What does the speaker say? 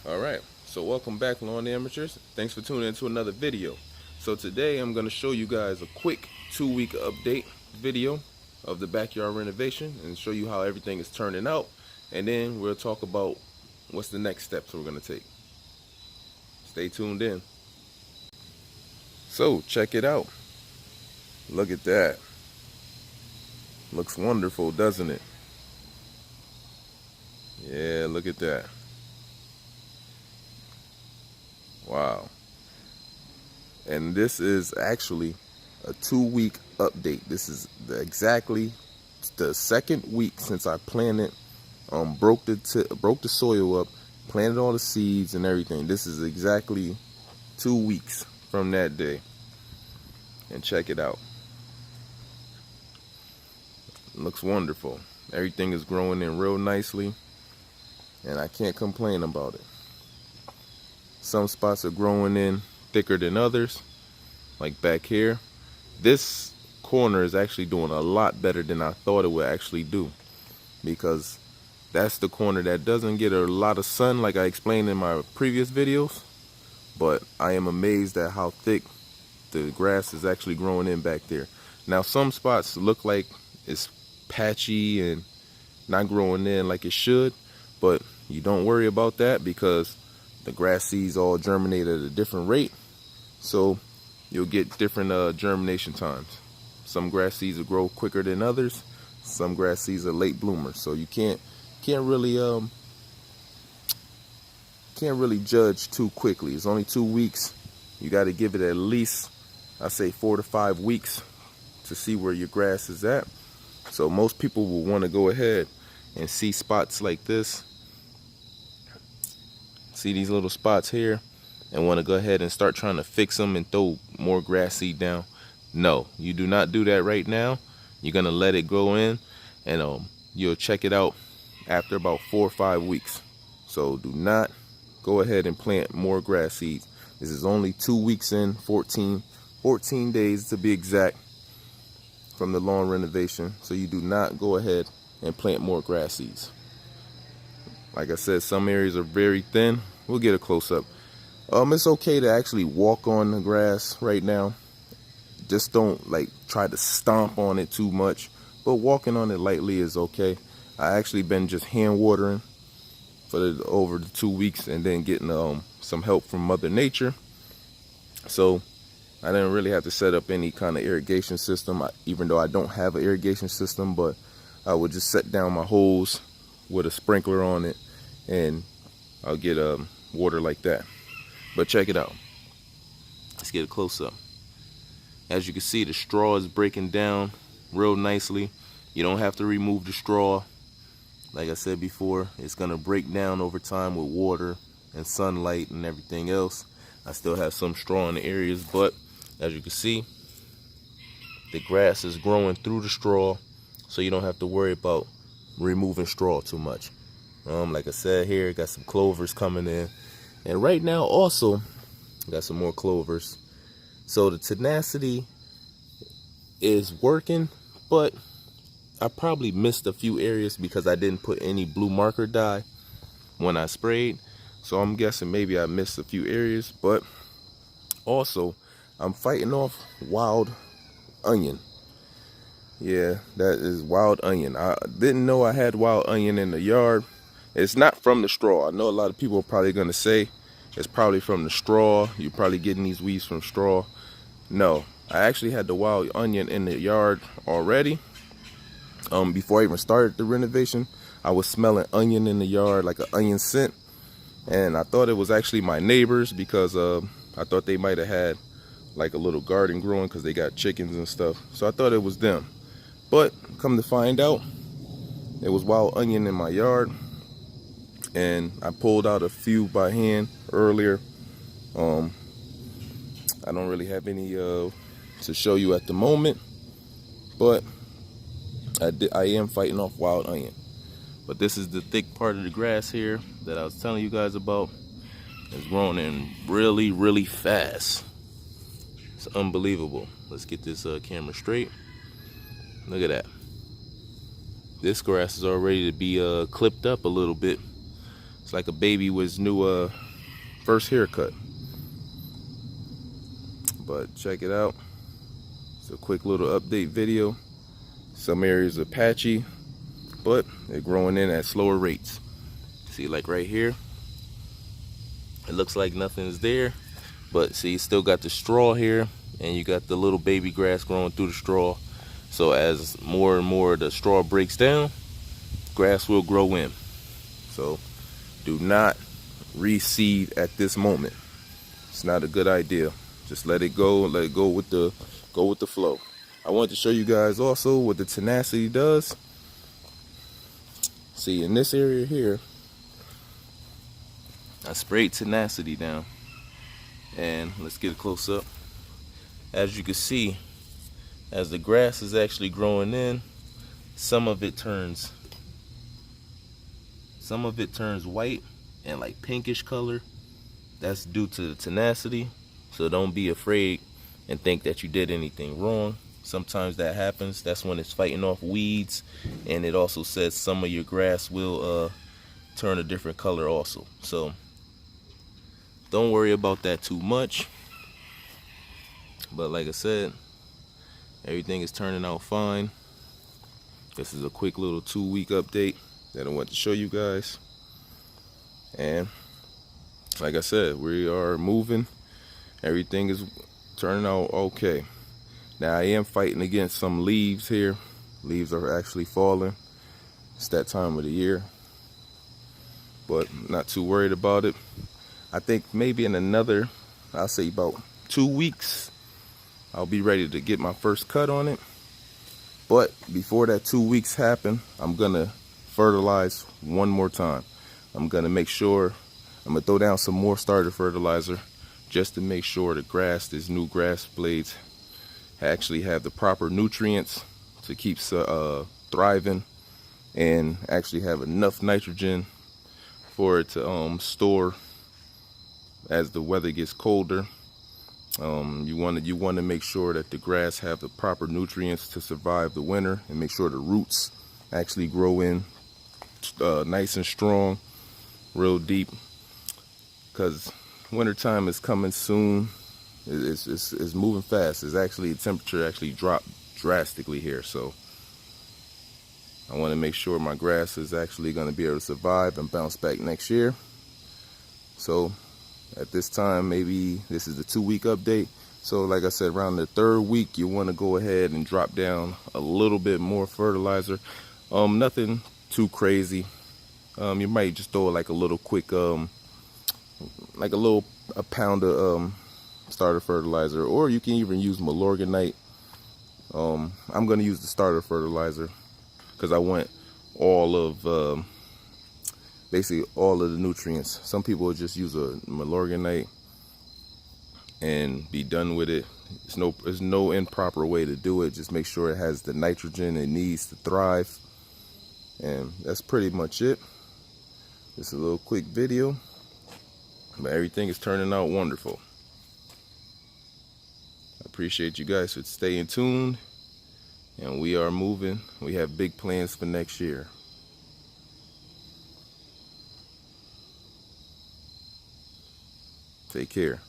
Alright, so welcome back, lawn amateurs. Thanks for tuning in to another video. So today I'm going to show you guys a quick 2-week update video of the backyard renovation and show you how everything is turning out, and then we'll talk about what's the next steps we're going to take. Stay tuned in. So check it out. Look at that. Looks wonderful, doesn't it? Yeah, look at that. Wow. And this is actually a 2-week update. This is exactly the second week since I planted, broke the soil up, planted all the seeds and everything. This is exactly 2 weeks from that day. And check it out. It looks wonderful. Everything is growing in real nicely, and I can't complain about it. Some spots are growing in thicker than others, like back here. This corner is actually doing a lot better than I thought it would actually do, because that's the corner that doesn't get a lot of sun, like I explained in my previous videos. But I am amazed at how thick the grass is actually growing in back there. Now some spots look like it's patchy and not growing in like it should, but you don't worry about that because the grass seeds all germinate at a different rate, so you'll get different germination times. Some grass seeds will grow quicker than others. Some grass seeds are late bloomers, so you can't really judge too quickly. It's only 2 weeks. You got to give it at least, I say, 4 to 5 weeks to see where your grass is at. So most people will want to go ahead and see spots like this. See these little spots here, and want to go ahead and start trying to fix them and throw more grass seed down. No, you do not do that right now. You're gonna let it go in, and you'll check it out after about 4 or 5 weeks. So do not go ahead and plant more grass seeds. This is only 2 weeks in, 14 days to be exact, from the lawn renovation. So you do not go ahead and plant more grass seeds. Like I said, some areas are very thin. We'll get a close-up. It's okay to actually walk on the grass right now. Just don't try to stomp on it too much, but walking on it lightly is okay. I actually been just hand watering for over the 2 weeks, and then getting some help from Mother Nature. So I didn't really have to set up any kind of irrigation system, even though I don't have an irrigation system, but I would just set down my hose with a sprinkler on it, and I'll get water like that. But check it out. Let's get a close-up. As you can see, the straw is breaking down real nicely. You don't have to remove the straw. Like I said before, it's gonna break down over time with water and sunlight and everything else. I still have some straw in the areas, but as you can see, the grass is growing through the straw, so you don't have to worry about removing straw too much. Like I said, here got some clovers coming in, and right now also got some more clovers. So the tenacity is working, but I probably missed a few areas because I didn't put any blue marker dye when I sprayed. So I'm guessing maybe I missed a few areas, but also I'm fighting off wild onion. Yeah, that is wild onion. I didn't know I had wild onion in the yard. It's not from the straw. I know a lot of people are probably going to say it's probably from the straw. You're probably getting these weeds from straw. No, I actually had the wild onion in the yard already. Before I even started the renovation, I was smelling onion in the yard, like an onion scent. And I thought it was actually my neighbors, because I thought they might have had like a little garden growing because they got chickens and stuff. So I thought it was them. But come to find out, it was wild onion in my yard. And I pulled out a few by hand earlier. I don't really have any to show you at the moment, but I am fighting off wild onion. But this is the thick part of the grass here that I was telling you guys about. It's growing in really, really fast. It's unbelievable. Let's get this camera straight. Look at that. This grass is already to be clipped up a little bit. It's like a baby with his new first haircut. But check it out. It's a quick little update video. Some areas are patchy, but they're growing in at slower rates. See, like right here, it looks like nothing's there, but see, you still got the straw here, and you got the little baby grass growing through the straw. So as more and more of the straw breaks down, grass will grow in. So do not reseed at this moment. It's not a good idea. Just let it go with the flow. I wanted to show you guys also what the tenacity does. See, in this area here, I sprayed tenacity down, and let's get a close up. As you can see, as the grass is actually growing in, some of it turns white and like pinkish color. That's due to the tenacity. So don't be afraid and think that you did anything wrong. Sometimes that happens. That's when it's fighting off weeds, and it also says some of your grass will turn a different color also. So don't worry about that too much. But like I said, everything is turning out fine. This is a quick little 2-week update that I want to show you guys. And like I said, we are moving. Everything is turning out okay. Now I am fighting against some leaves here. Leaves are actually falling. It's that time of the year. But not too worried about it. I think maybe in another, I'll say about 2 weeks, I'll be ready to get my first cut on it. But before that 2 weeks happen, I'm gonna fertilize one more time. I'm gonna make sure, I'm gonna throw down some more starter fertilizer just to make sure the grass, these new grass blades, actually have the proper nutrients to keep thriving and actually have enough nitrogen for it to store as the weather gets colder. You want to make sure that the grass have the proper nutrients to survive the winter, and make sure the roots actually grow in nice and strong, real deep, because wintertime is coming soon. It's moving fast. It's actually, the temperature actually dropped drastically here, so I want to make sure my grass is actually going to be able to survive and bounce back next year. So at this time, maybe this is the 2-week update. So like I said, around the 3rd week, you want to go ahead and drop down a little bit more fertilizer. Nothing too crazy. You might just throw like a little quick, like a pound of starter fertilizer, or you can even use Milorganite. I'm going to use the starter fertilizer because I want all of basically all of the nutrients. Some people will just use a Milorganite and be done with it. There's no improper way to do it. Just make sure it has the nitrogen it needs to thrive. And that's pretty much it. Just a little quick video, but everything is turning out wonderful. I appreciate you guys for staying tuned, and we are moving. We have big plans for next year. Take care.